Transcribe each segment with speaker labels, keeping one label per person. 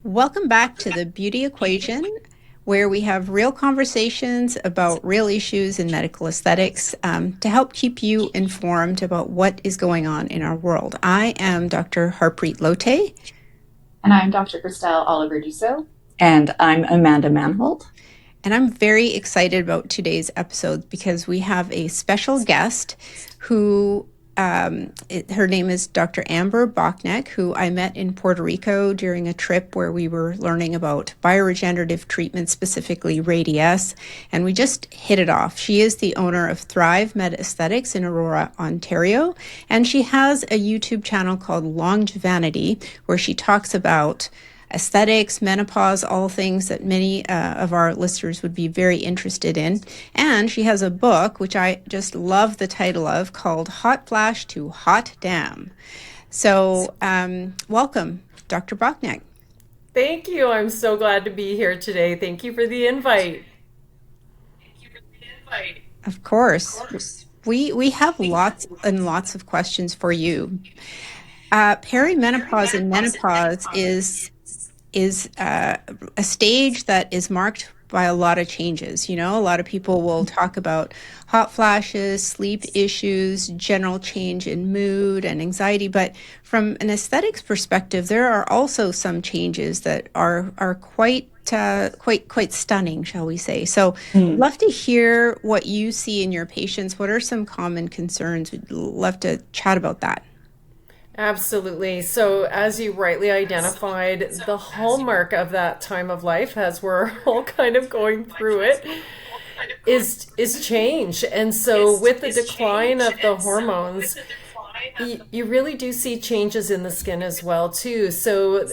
Speaker 1: Welcome back to the Beauty Equation, where we have real conversations about real issues in medical aesthetics to help keep you informed about what is going on in our world. I am Dr. Harpreet Lotay.
Speaker 2: And I'm Dr. Christelle Oliver-Dussault.
Speaker 3: And I'm Amanda Manholt.
Speaker 1: And I'm very excited about today's episode because we have a special guest who her name is Dr. Amber Bocknek, who I met in Puerto Rico during a trip where we were learning about bioregenerative treatment, specifically Radiesse, and we just hit it off. She is the owner of Thrive Med Aesthetics in Aurora, Ontario, and she has a YouTube channel called Longevanity, where she talks about aesthetics, menopause, all things that many of our listeners would be very interested in. And she has a book, which I just love the title of, called Hot Flash to Hot Damn. So welcome, Dr. Bocknek.
Speaker 4: Thank you. I'm so glad to be here today. Thank you for the invite.
Speaker 1: Of course. We have lots and lots of questions for you. Perimenopause and menopause is a stage that is marked by a lot of changes. You know, a lot of people will talk about hot flashes, sleep issues, general change in mood and anxiety. But from an aesthetics perspective, there are also some changes that are quite stunning, shall we say. So I'd love to hear what you see in your patients. What are some common concerns? We'd love to chat about that.
Speaker 4: Absolutely. So, as you rightly identified, the hallmark of that time of life, as we're all kind of going through it, is change. And so, with the decline of the hormones, you really do see changes in the skin as well too. So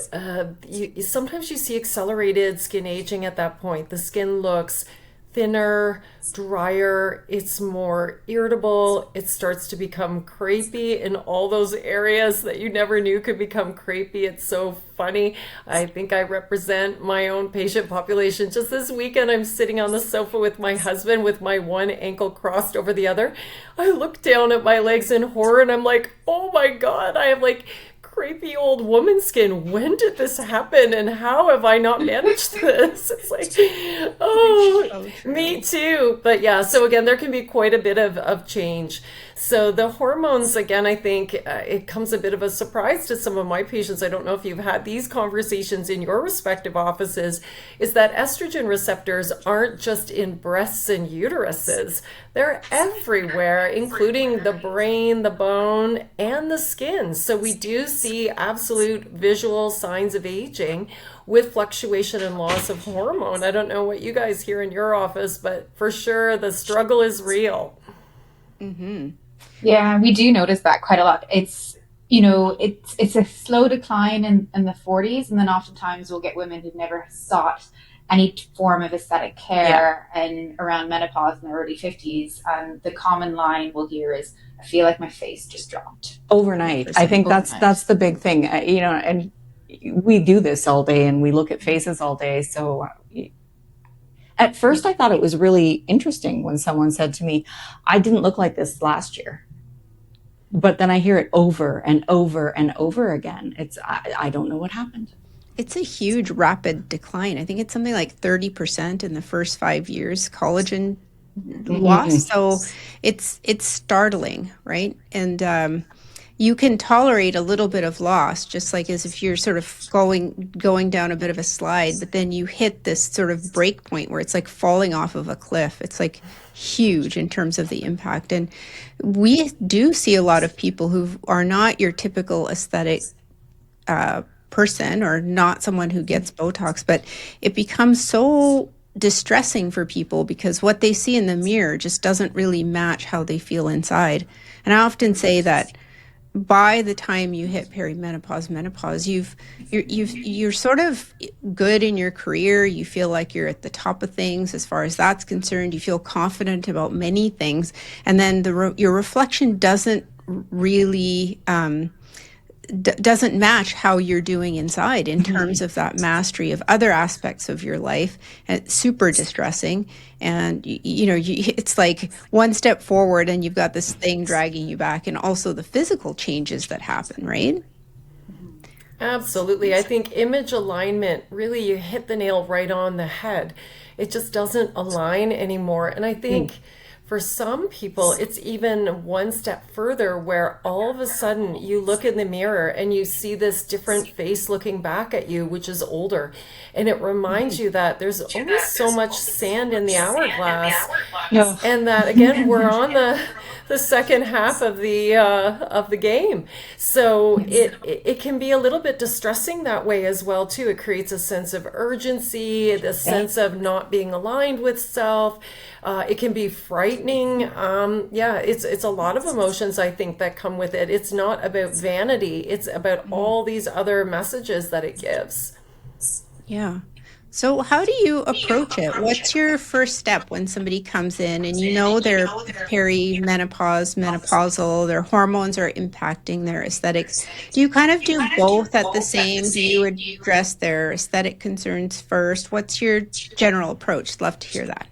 Speaker 4: sometimes you see accelerated skin aging at that point. The skin looks thinner, drier, it's more irritable, it starts to become crepey in all those areas that you never knew could become crepey. It's so funny. I think I represent my own patient population. Just this weekend, I'm sitting on the sofa with my husband with my one ankle crossed over the other. I look down at my legs in horror and I'm like, oh my God, I have like crepey old woman skin. When did this happen and how have I not managed this? It's like, oh, me too. But yeah, so again, there can be quite a bit of change. So the hormones, again, I think it comes a bit of a surprise to some of my patients. I don't know if you've had these conversations in your respective offices, is that estrogen receptors aren't just in breasts and uteruses. They're everywhere, including the brain, the bone, and the skin. So we do see absolute visual signs of aging with fluctuation and loss of hormone. I don't know what you guys hear in your office, but for sure the struggle is real.
Speaker 1: Mm-hmm.
Speaker 2: Yeah, we do notice that quite a lot. It's a slow decline in the 40s, and then oftentimes we'll get women who've never sought any form of aesthetic care and around menopause in the early 50s. And the common line we'll hear is, I feel like my face just dropped.
Speaker 3: Overnight. I think that's the big thing, and we do this all day and we look at faces all day. So at first I thought it was really interesting when someone said to me, I didn't look like this last year. But then I hear it over and over and over again. I don't know what happened.
Speaker 1: It's a huge rapid decline. I think it's something like 30% in the first 5 years collagen loss. So it's startling, right? And you can tolerate a little bit of loss, just like as if you're sort of going down a bit of a slide, but then you hit this sort of break point where it's like falling off of a cliff. It's like huge in terms of the impact. And we do see a lot of people who are not your typical aesthetic person or not someone who gets Botox, but it becomes so distressing for people because what they see in the mirror just doesn't really match how they feel inside. And I often say that by the time you hit perimenopause, menopause, you're sort of good in your career. You feel like you're at the top of things as far as that's concerned. You feel confident about many things, and then your reflection doesn't really doesn't match how you're doing inside in terms of that mastery of other aspects of your life. And it's super distressing. And, it's like one step forward and you've got this thing dragging you back, and also the physical changes that happen, right?
Speaker 4: Absolutely. I think image alignment, really, you hit the nail right on the head. It just doesn't align anymore. And I think for some people, it's even one step further where all of a sudden you look in the mirror and you see this different face looking back at you, which is older. And it reminds you that there's only so much sand in the hourglass.
Speaker 3: No.
Speaker 4: And that again, we're on the second half of the game. So it can be a little bit distressing that way as well too. It creates a sense of urgency, the sense of not being aligned with self. It can be frightening. Yeah, it's a lot of emotions, I think, that come with it. It's not about vanity. It's about all these other messages that it gives.
Speaker 1: Yeah. So how do you approach it? What's your first step when somebody comes in and you know they're perimenopause, menopausal, their hormones are impacting their aesthetics? Do you kind of do both at the same? Do you address their aesthetic concerns first? What's your general approach? Love to hear that.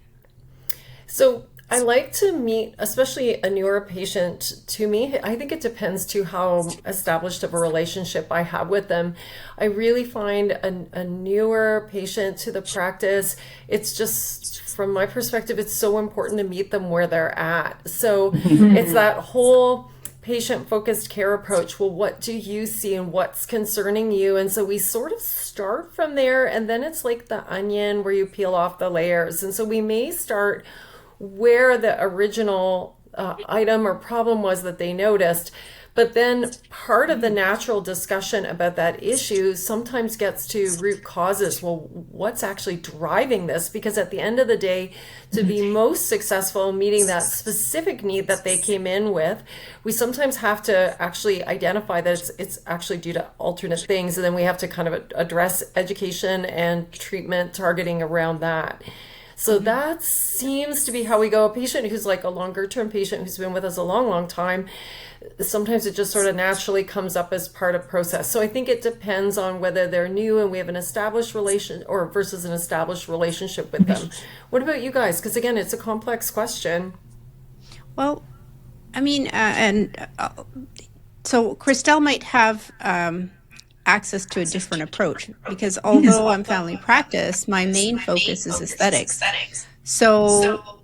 Speaker 4: So I like to meet, especially a newer patient to me. I think it depends to how established of a relationship I have with them. I really find a newer patient to the practice, it's just, from my perspective, it's so important to meet them where they're at. So it's that whole patient-focused care approach. Well, what do you see and what's concerning you? And so we sort of start from there, and then it's like the onion where you peel off the layers. And so we may start where the original item or problem was that they noticed. But then part of the natural discussion about that issue sometimes gets to root causes. Well, what's actually driving this? Because at the end of the day, to be most successful meeting that specific need that they came in with, we sometimes have to actually identify that it's actually due to alternate things. And then we have to kind of address education and treatment targeting around that. So that seems to be how we go. A patient who's like a longer term patient who's been with us a long, long time, sometimes it just sort of naturally comes up as part of process. So I think it depends on whether they're new and we have an established relation or versus an established relationship with them. What about you guys? Because again, it's a complex question.
Speaker 1: Well, I mean, so Christelle might have access to a different approach because although I'm family practice, my main focus is aesthetics. So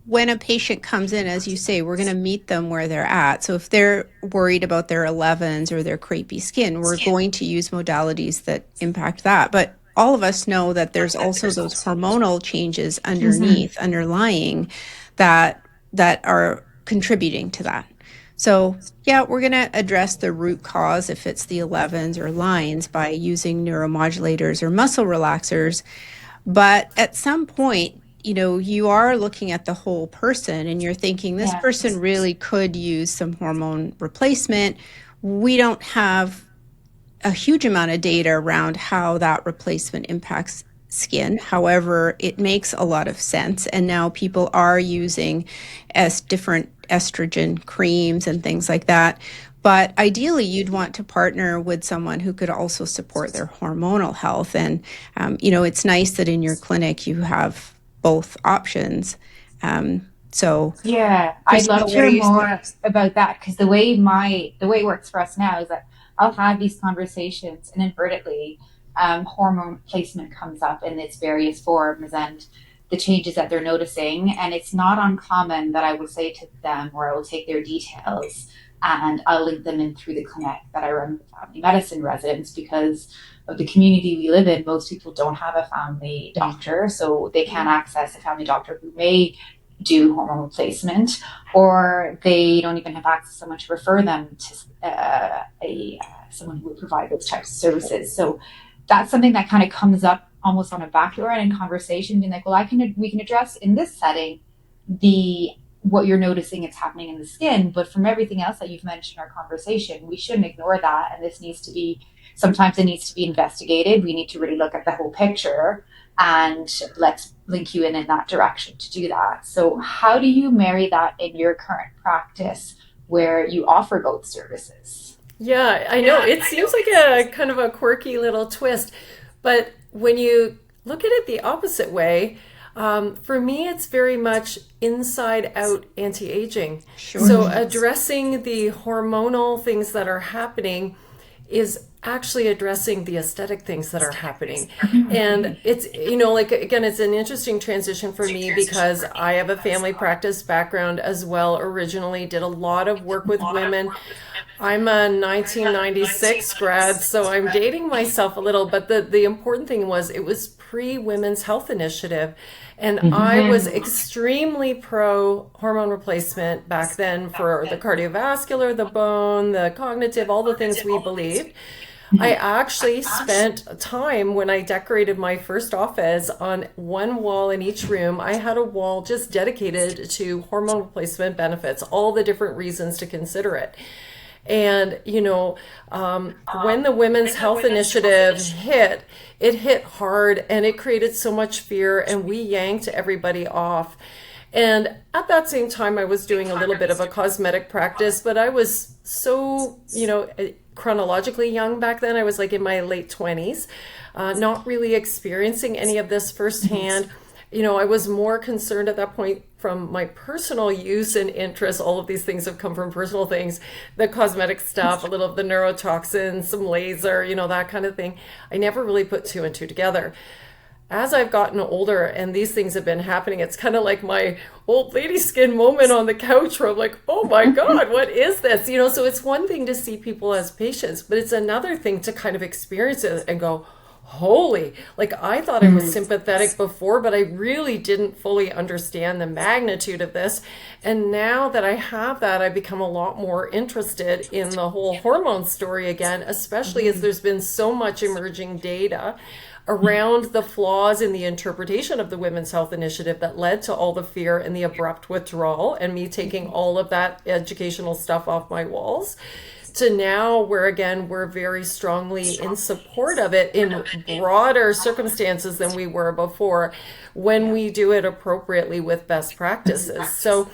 Speaker 1: when a patient comes in, as you say, we're going to meet them where they're at. So if they're worried about their 11s or their crepey skin, we're going to use modalities that impact that. But all of us know that there's also those hormonal changes underneath, underlying, that are contributing to that. So yeah, we're going to address the root cause if it's the 11s or lines by using neuromodulators or muscle relaxers. But at some point, you know, you are looking at the whole person and you're thinking this person really could use some hormone replacement. We don't have a huge amount of data around how that replacement impacts skin. However, it makes a lot of sense. And now people are using different estrogen creams and things like that. But ideally, you'd want to partner with someone who could also support their hormonal health. And, you know, it's nice that in your clinic you have both options. So
Speaker 2: yeah, I'd love to hear more about that, because the way it works for us now is that I'll have these conversations and inadvertently hormone placement comes up in its various forms and the changes that they're noticing. And it's not uncommon that I will say to them, or I will take their details and I'll link them in through the clinic that I run with family medicine residents, because of the community we live in. Most people don't have a family doctor, so they can't access a family doctor who may do hormone replacement, or they don't even have access to someone to refer them to someone who would provide those types of services. So that's something that kind of comes up almost on a backdoor and in conversation, being like, well, we can address in this setting what you're noticing it's happening in the skin, but from everything else that you've mentioned in our conversation, we shouldn't ignore that. And this needs to be, sometimes it needs to be investigated. We need to really look at the whole picture, and let's link you in that direction to do that. So how do you marry that in your current practice where you offer both services?
Speaker 4: Yeah, I know. It seems like a kind of a quirky little twist, but when you look at it the opposite way, for me, it's very much inside out anti-aging.
Speaker 1: Sure.
Speaker 4: So addressing the hormonal things that are happening is actually addressing the aesthetic things that are happening. And it's, like, again, it's an interesting transition for me because I have a family practice background as well. Originally did a lot of work with women. I'm a 1996 grad, so I'm dating myself a little, but the important thing was it was pre-Women's Health Initiative. And I was extremely pro hormone replacement back then for the cardiovascular, the bone, the cognitive, all the things we believed. I actually spent time when I decorated my first office on one wall in each room. I had a wall just dedicated to hormone replacement benefits, all the different reasons to consider it. And, when the Women's Health Initiative hit, it hit hard and it created so much fear and we yanked everybody off. And at that same time, I was doing a little bit of a cosmetic practice, but I was so, chronologically young back then. I was like in my late 20s, not really experiencing any of this firsthand. I was more concerned at that point from my personal use and interest. All of these things have come from personal things, the cosmetic stuff, a little of the neurotoxins, some laser, that kind of thing. I never really put two and two together. As I've gotten older and these things have been happening, it's kind of like my old lady skin moment on the couch where I'm like, oh my God, what is this? So it's one thing to see people as patients, but it's another thing to kind of experience it and go, holy, like I thought I was sympathetic before, but I really didn't fully understand the magnitude of this. And now that I have that, I become a lot more interested in the whole hormone story again, especially as there's been so much emerging data around the flaws in the interpretation of the Women's Health Initiative that led to all the fear and the abrupt withdrawal and me taking all of that educational stuff off my walls, to now where again we're very strongly in support of it in broader circumstances than we were before when we do it appropriately with best practices. So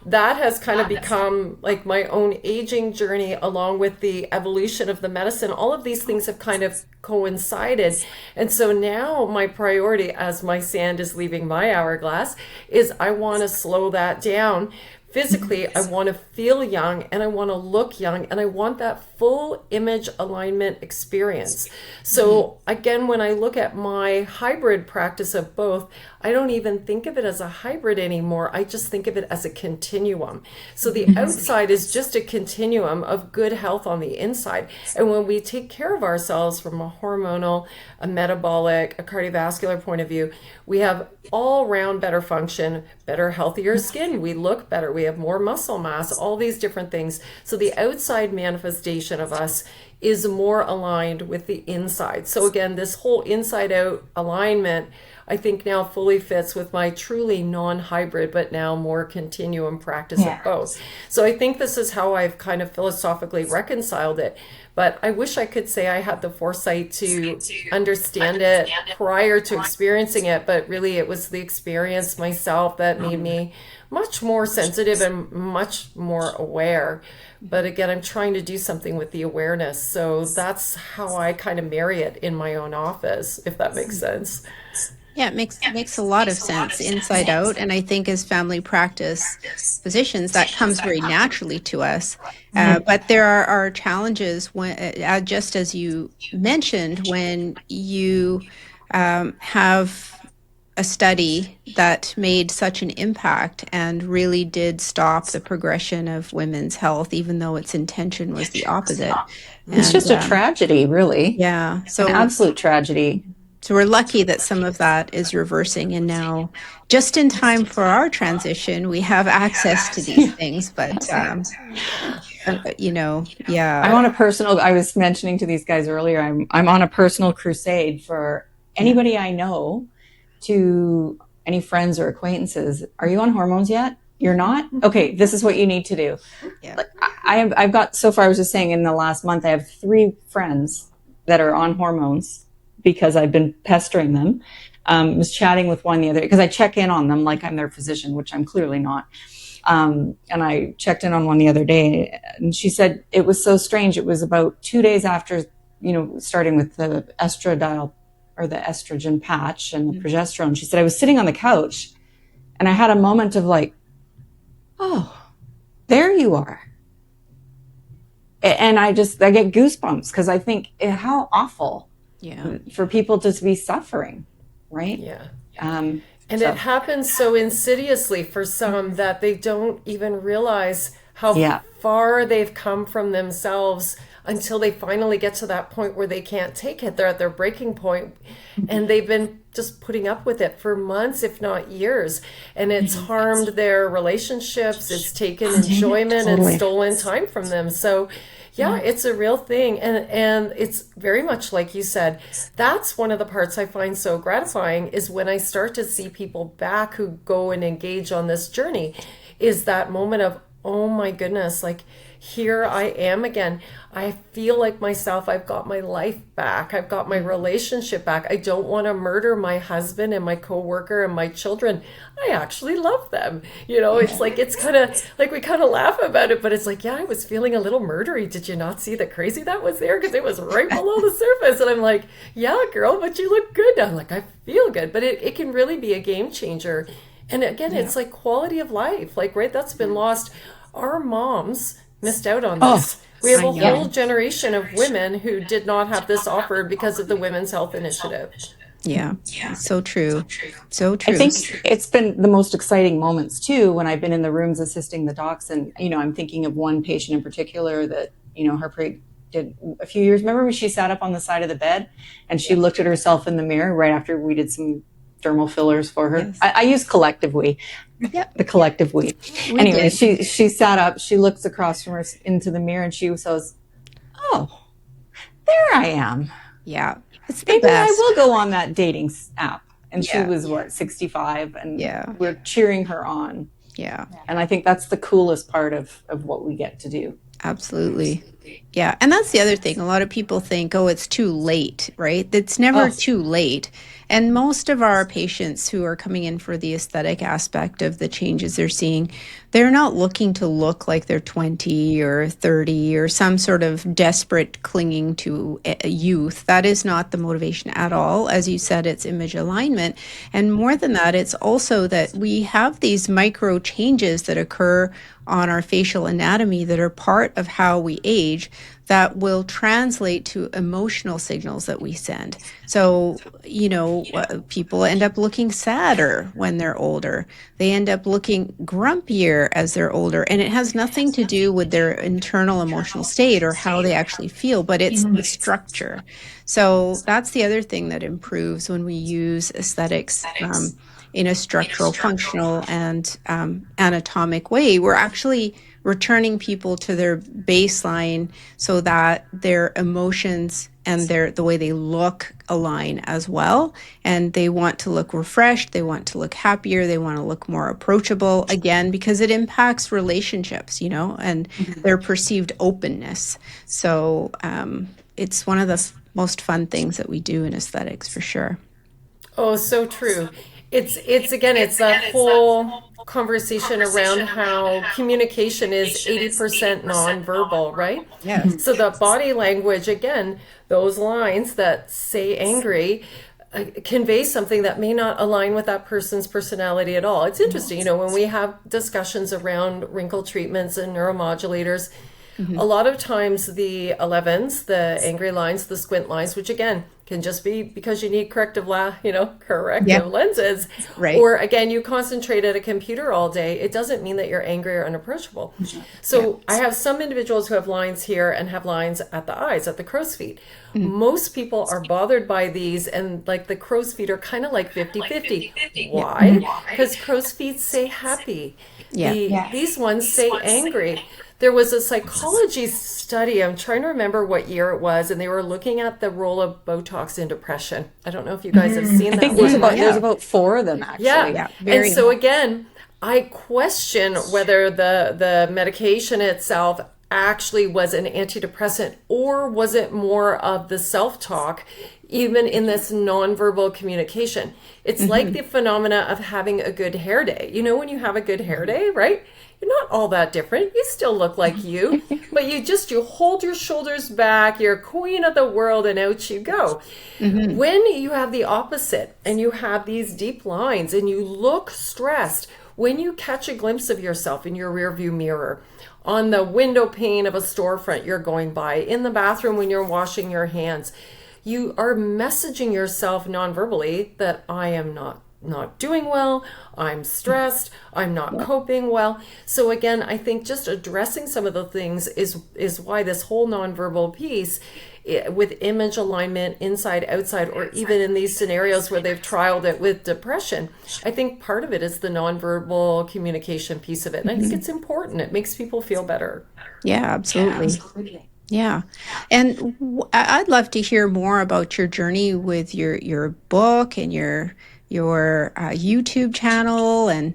Speaker 4: that has kind of become like my own aging journey along with the evolution of the medicine. All of these things have kind of coincided. And so now my priority as my sand is leaving my hourglass is I want to slow that down. Physically, I want to feel young and I want to look young and I want that full image alignment experience. So again, when I look at my hybrid practice of both, I don't even think of it as a hybrid anymore. I just think of it as a continuum. So the outside is just a continuum of good health on the inside. And when we take care of ourselves from a hormonal, a metabolic, a cardiovascular point of view, we have all round better function, better, healthier skin. We look better. We have more muscle mass, all these different things. So the outside manifestation of us is more aligned with the inside. So again, this whole inside out alignment, I think now fully fits with my truly non-hybrid, but now more continuum practice of both. So I think this is how I've kind of philosophically reconciled it. But I wish I could say I had the foresight to understand it prior to experiencing it. But really, it was the experience myself that made me much more sensitive and much more aware. But again, I'm trying to do something with the awareness. So that's how I kind of marry it in my own office, if that makes sense.
Speaker 1: Yeah, it makes a lot of sense inside out. And I think as family practice physicians, that comes very naturally to us. But there are challenges when, just as you mentioned, when you have a study that made such an impact and really did stop the progression of women's health, even though its intention was the opposite.
Speaker 3: It's just a tragedy, really.
Speaker 1: Yeah. So
Speaker 3: an absolute tragedy.
Speaker 1: So we're lucky that some of that is reversing, and now, just in time for our transition, we have access to these things. But I'm on a
Speaker 3: personal. I was mentioning to these guys earlier. I'm on a personal crusade for anybody I know, to any friends or acquaintances. Are you on hormones yet? You're not? Okay, this is what you need to do. Yeah. I've got, so far, I was just saying, in the last month, I have 3 friends that are on hormones, because I've been pestering them. Was chatting with one the other day, because I check in on them like I'm their physician, which I'm clearly not. And I checked in on one the other day, and she said it was so strange. It was about 2 days after, starting with the estradiol or the estrogen patch and the progesterone. She said, I was sitting on the couch and I had a moment of like, oh, there you are. And I get goosebumps because I think how awful for people to be suffering, right?
Speaker 4: Yeah.
Speaker 3: And
Speaker 4: it happens so insidiously for some that they don't even realize how far they've come from themselves until they finally get to that point where they can't take it. They're at their breaking point, and they've been just putting up with it for months, if not years. And it's harmed their relationships. It's taken enjoyment and stolen time from them. So yeah, it's a real thing. And it's very much like you said, that's one of the parts I find so gratifying is when I start to see people back who go and engage on this journey, is that moment of, oh my goodness, like here I am again. I feel like myself. I've got my life back. I've got my relationship back. I don't want to murder my husband and my coworker and my children. I actually love them. You know, it's like, it's kind of like we kind of laugh about it, but it's like, yeah, I was feeling a little murdery. Did you not see the crazy that was there? Because it was right below the surface. And I'm like, yeah, girl, but you look good. I'm like, I feel good. But it can really be a game changer. And again, it's like quality of life, like, right, that's been lost. Our moms missed out on this. We have a whole generation of women who did not have this offered because of the Women's Health Initiative.
Speaker 1: Yeah, so true. So true.
Speaker 3: I think it's been the most exciting moments too when I've been in the rooms assisting the docs. And, you know, I'm thinking of one patient in particular that, you know, Harpreet did a few years. Remember when she sat up on the side of the bed and she looked at herself in the mirror right after we did some dermal fillers for her? Yes. I use collective we. Yep. The collective we. Anyway, she sat up, she looks across from her into the mirror and she says, oh, there I am.
Speaker 1: Yeah. It's the
Speaker 3: Maybe
Speaker 1: best.
Speaker 3: I will go on that dating app. And she was 65 and we're cheering her on.
Speaker 1: Yeah.
Speaker 3: And I think that's the coolest part of what we get to do.
Speaker 1: Absolutely. Yeah. And that's the other thing. A lot of people think, oh, it's too late, right? It's never too late. And most of our patients who are coming in for the aesthetic aspect of the changes they're seeing, they're not looking to look like they're 20 or 30 or some sort of desperate clinging to youth. That is not the motivation at all. As you said, it's image alignment. And more than that, it's also that we have these micro changes that occur on our facial anatomy that are part of how we age that will translate to emotional signals that we send. So, you know, people end up looking sadder when they're older. They end up looking grumpier as they're older. And it has nothing to do with their internal emotional state or how they actually feel, but it's the structure. So that's the other thing that improves when we use aesthetics in a structural, functional, and anatomic way. We're actually returning people to their baseline so that their emotions and the way they look align as well. And they want to look refreshed, they want to look happier, they want to look more approachable, again, because it impacts relationships, you know, and their perceived openness. So it's one of the most fun things that we do in aesthetics, for sure.
Speaker 4: Oh, so true. It's that whole conversation around how communication is 80% nonverbal, right?
Speaker 1: Yes.
Speaker 4: So the body language, again, those lines that say angry convey something that may not align with that person's personality at all. It's interesting, you know, when we have discussions around wrinkle treatments and neuromodulators, a lot of times the 11s, the angry lines, the squint lines, which again can just be because you need corrective lenses,
Speaker 1: right?
Speaker 4: Or again, you concentrate at a computer all day. It doesn't mean that you're angry or unapproachable. So I have some individuals who have lines here and have lines at the eyes, at the crow's feet. Most people are bothered by these, and like the crow's feet are kind of like 50-50. Why? Because crow's feet say happy. These ones say angry. There was a psychology study, I'm trying to remember what year it was, and they were looking at the role of Botox in depression. I don't know if you guys have seen that.
Speaker 3: I think there's about 4 of them, actually.
Speaker 4: Yeah. And so again, I question whether the medication itself actually was an antidepressant, or was it more of the self-talk, even in this nonverbal communication. It's like the phenomena of having a good hair day. You know, when you have a good hair day, right? You're not all that different. You still look like you, but you hold your shoulders back. You're queen of the world, and out you go. When you have the opposite and you have these deep lines and you look stressed, when you catch a glimpse of yourself in your rearview mirror, on the window pane of a storefront you're going by, in the bathroom when you're washing your hands. You are messaging yourself non-verbally that I am not doing well, I'm stressed, I'm not coping well. So again, I think just addressing some of the things is why this whole nonverbal piece with image alignment, inside, outside, or even in these scenarios where they've trialed it with depression, I think part of it is the nonverbal communication piece of it. And I think it's important. It makes people feel better.
Speaker 1: Yeah, absolutely. Yeah. And I'd love to hear more about your journey with your book and your YouTube channel and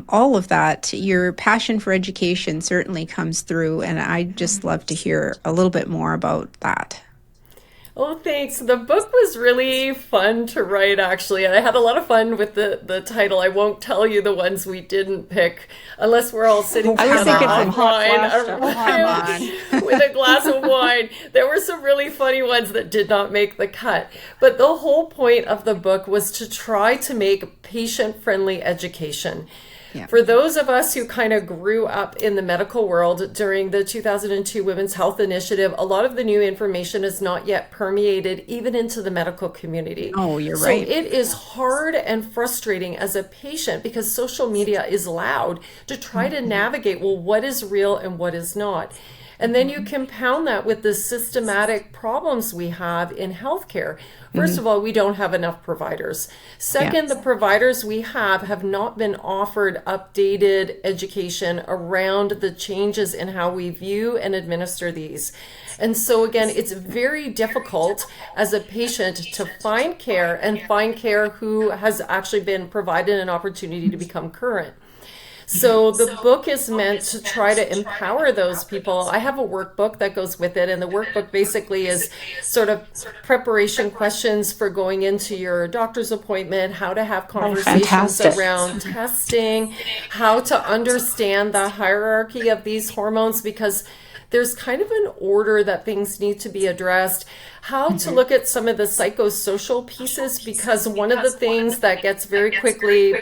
Speaker 1: all of that. Your passion for education certainly comes through, and I'd just love to hear a little bit more about that.
Speaker 4: Oh, thanks. The book was really fun to write, actually, and I had a lot of fun with the title. I won't tell you the ones we didn't pick unless we're all sitting
Speaker 3: I was
Speaker 4: together
Speaker 3: thinking from
Speaker 4: offline with a glass of wine. There were some really funny ones that did not make the cut. But the whole point of the book was to try to make patient-friendly education.
Speaker 1: Yeah.
Speaker 4: For those of us who kind of grew up in the medical world during the 2002 Women's Health Initiative, a lot of the new information is not yet permeated even into the medical community.
Speaker 1: Oh, you're right.
Speaker 4: So it is hard and frustrating as a patient because social media is loud to try to navigate, well, what is real and what is not. And then you compound that with the systematic problems we have in healthcare. First of all, we don't have enough providers. Second, the providers we have not been offered updated education around the changes in how we view and administer these. And so again, it's very difficult as a patient to find care and find care who has actually been provided an opportunity to become current. So the book is meant to try to empower those people. I have a workbook that goes with it, and the workbook basically is sort of preparation questions for going into your doctor's appointment, how to have conversations around testing, how to understand the hierarchy of these hormones, because there's kind of an order that things need to be addressed, how to look at some of the psychosocial pieces, because one of the things that gets very quickly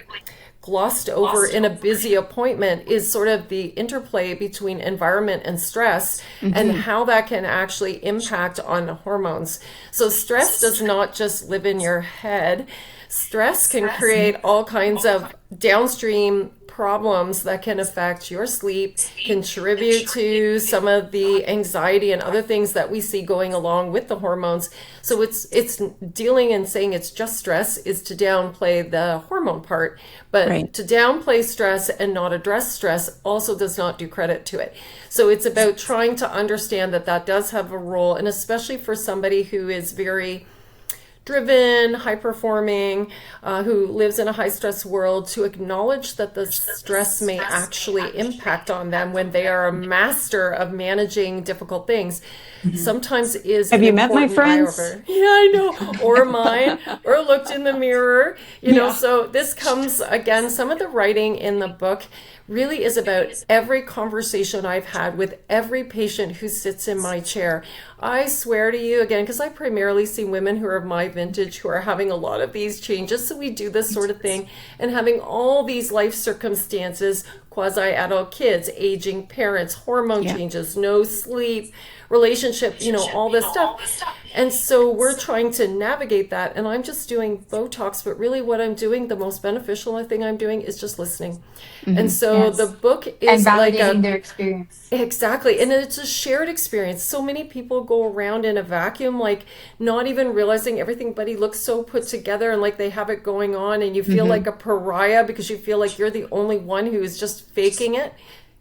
Speaker 4: glossed over in a busy appointment is sort of the interplay between environment and stress and how that can actually impact on hormones. So stress does not just live in your head. Stress can create all kinds of downstream problems that can affect your sleep, contribute to some of the anxiety and other things that we see going along with the hormones. So it's dealing and saying it's just stress is to downplay the hormone part, but to downplay stress and not address stress also does not do credit to it. So it's about trying to understand that that does have a role, and especially for somebody who is very driven, high performing, who lives in a high stress world, to acknowledge that the stress may actually impact on them when they are a master of managing difficult things. Sometimes is
Speaker 3: have you met my friends?
Speaker 4: Yeah, I know, or mine, or looked in the mirror, you know. So this comes again, some of the writing in the book really is about every conversation I've had with every patient who sits in my chair. I swear to you, again, because I primarily see women who are of my vintage who are having a lot of these changes. So we do this sort of thing, and having all these life circumstances, quasi-adult kids, aging parents, hormone changes, no sleep, relationship, you know, all this stuff. And so we're trying to navigate that, and I'm just doing Botox, but really what I'm doing, the most beneficial thing I'm doing is just listening. And so the book is
Speaker 2: and
Speaker 4: like
Speaker 2: validating their experience.
Speaker 4: Exactly. And it's a shared experience. So many people go around in a vacuum, like not even realizing everybody looks so put together and like they have it going on, and you feel like a pariah because you feel like you're the only one who is just faking it.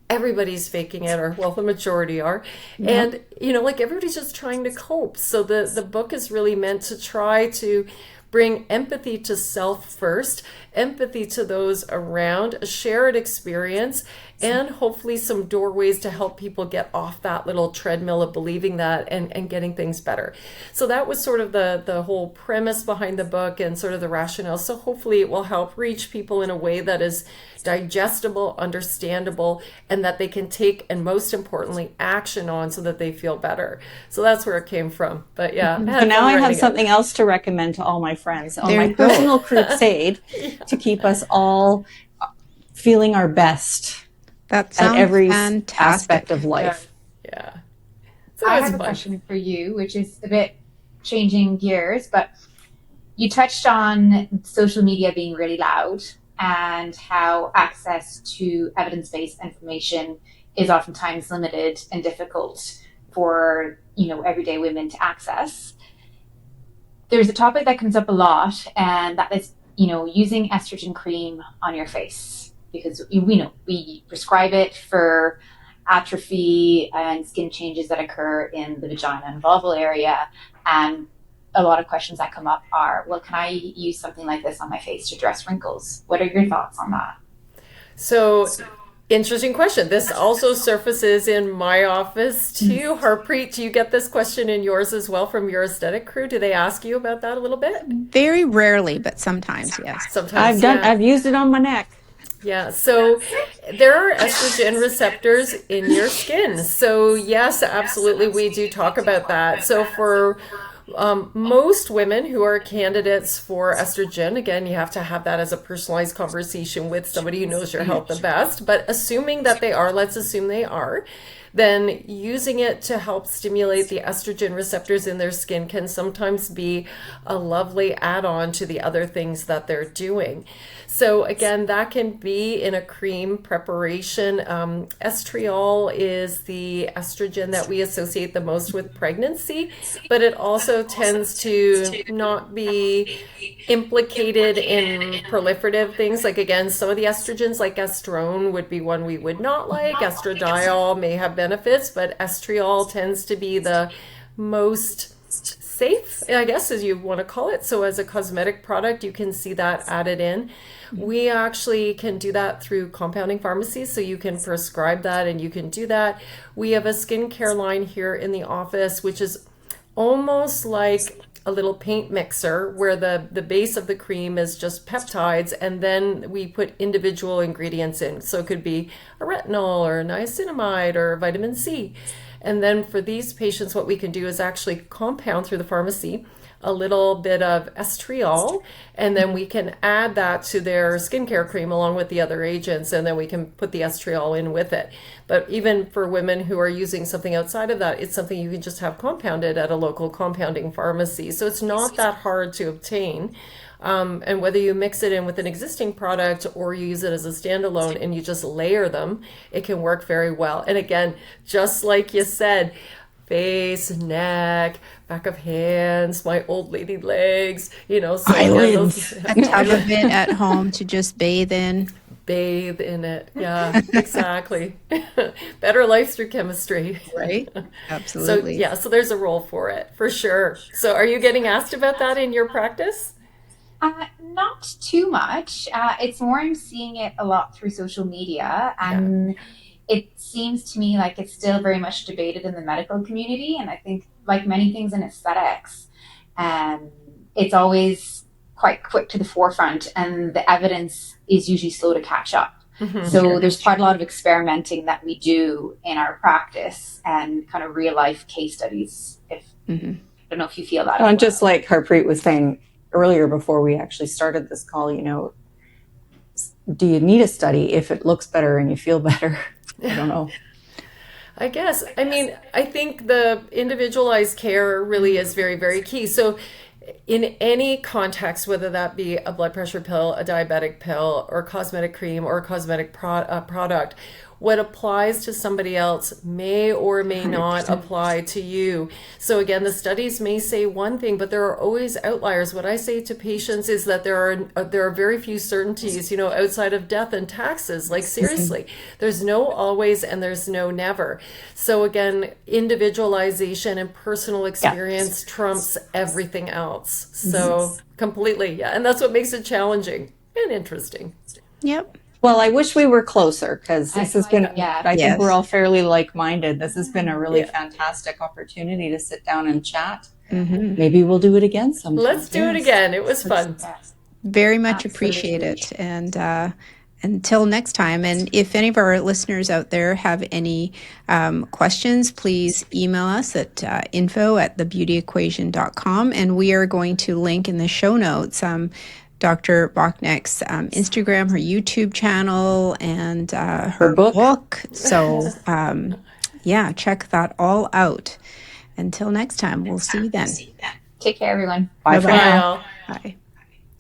Speaker 4: Everybody's faking it, or well, the majority are. And, you know, like everybody's just trying to cope. So the book is really meant to try to bring empathy to self first, empathy to those around, a shared experience, and hopefully some doorways to help people get off that little treadmill of believing that and getting things better. So that was sort of the whole premise behind the book and sort of the rationale. So hopefully it will help reach people in a way that is digestible, understandable, and that they can take, and most importantly, action on so that they feel better. So that's where it came from. But yeah.
Speaker 3: So now I have something else to recommend to all my friends on my personal crusade to keep us all feeling our best
Speaker 1: That
Speaker 3: at
Speaker 1: sounds
Speaker 3: every
Speaker 1: fantastic.
Speaker 3: aspect of life.
Speaker 4: Yeah. So
Speaker 2: I
Speaker 4: it's
Speaker 2: have a
Speaker 4: fun.
Speaker 2: question for you, which is a bit changing gears, but you touched on social media being really loud and how access to evidence-based information is oftentimes limited and difficult for, everyday women to access. There's a topic that comes up a lot, and that is, using estrogen cream on your face, because we prescribe it for atrophy and skin changes that occur in the vagina and vulval area. And a lot of questions that come up are, well, can I use something like this on my face to address wrinkles? What are your thoughts on that?
Speaker 4: So interesting question. This also surfaces in my office too. Harpreet, do you get this question in yours as well from your aesthetic crew? Do they ask you about that a little bit?
Speaker 1: Very rarely, but sometimes, yes.
Speaker 4: Sometimes,
Speaker 3: I've used it on my neck.
Speaker 4: Yeah, so there are estrogen receptors in your skin. So yes, absolutely, we do talk about that. So for most women who are candidates for estrogen, again, you have to have that as a personalized conversation with somebody who knows your health the best. But assuming that they are, let's assume they are, then using it to help stimulate the estrogen receptors in their skin can sometimes be a lovely add-on to the other things that they're doing. So again, that can be in a cream preparation. Estriol is the estrogen that we associate the most with pregnancy, but it also tends to not be implicated in proliferative things. Like again, some of the estrogens like estrone would be one we would not like. Estradiol may have benefits, but estriol tends to be the most safe, I guess, as you want to call it. So as a cosmetic product, you can see that added in. We actually can do that through compounding pharmacies, so you can prescribe that and you can do that. We have a skincare line here in the office, which is almost like a little paint mixer where the base of the cream is just peptides, and then we put individual ingredients in. So it could be a retinol or a niacinamide or vitamin C. And then for these patients, what we can do is actually compound through the pharmacy a little bit of estriol, and then we can add that to their skincare cream along with the other agents, and then we can put the estriol in with it. But even for women who are using something outside of that, it's something you can just have compounded at a local compounding pharmacy. So it's not that hard to obtain. And whether you mix it in with an existing product or you use it as a standalone and you just layer them, it can work very well. And again, just like you said, face, neck, back of hands, my old lady legs, so
Speaker 3: eyelids,
Speaker 1: a tub of it at home to just bathe in.
Speaker 4: Bathe in it. Yeah, exactly. Better life through chemistry.
Speaker 1: Right? Absolutely.
Speaker 4: So there's a role for it, for sure. So are you getting asked about that in your practice?
Speaker 2: Not too much. It's more I'm seeing it a lot through social media, and it seems to me like it's still very much debated in the medical community. And I think, like many things in aesthetics, it's always quite quick to the forefront, and the evidence is usually slow to catch up. Mm-hmm. So there's quite a lot of experimenting that we do in our practice and kind of real life case studies. I don't know if you feel that.
Speaker 3: And just like Harpreet was saying earlier before we actually started this call, do you need a study if it looks better and you feel better? I don't know.
Speaker 4: I guess. I mean, I think the individualized care really is very, very key. So in any context, whether that be a blood pressure pill, a diabetic pill, or cosmetic cream, or a cosmetic product, what applies to somebody else may or may 100%. Not apply to you. So again, the studies may say one thing, but there are always outliers. What I say to patients is that there are very few certainties, outside of death and taxes. Like seriously, there's no always and there's no never. So again, individualization and personal experience trumps everything else. So completely, and that's what makes it challenging and interesting.
Speaker 1: Yep.
Speaker 3: Well, I wish we were closer, because this has been, I think we're all fairly like-minded. This has been a really fantastic opportunity to sit down and chat. Mm-hmm. Maybe we'll do it again sometime.
Speaker 4: Let's do it again. It was fun.
Speaker 1: Very much appreciate it. And until next time, and if any of our listeners out there have any questions, please email us at info@thebeautyequation.com, and we are going to link in the show notes Dr. Bocknek's Instagram, her YouTube channel, and her book. So, yeah, check that all out. Until next time, we'll see you then.
Speaker 2: Take care, everyone.
Speaker 3: Bye for
Speaker 4: Bye,
Speaker 3: now.
Speaker 4: all.
Speaker 1: Bye.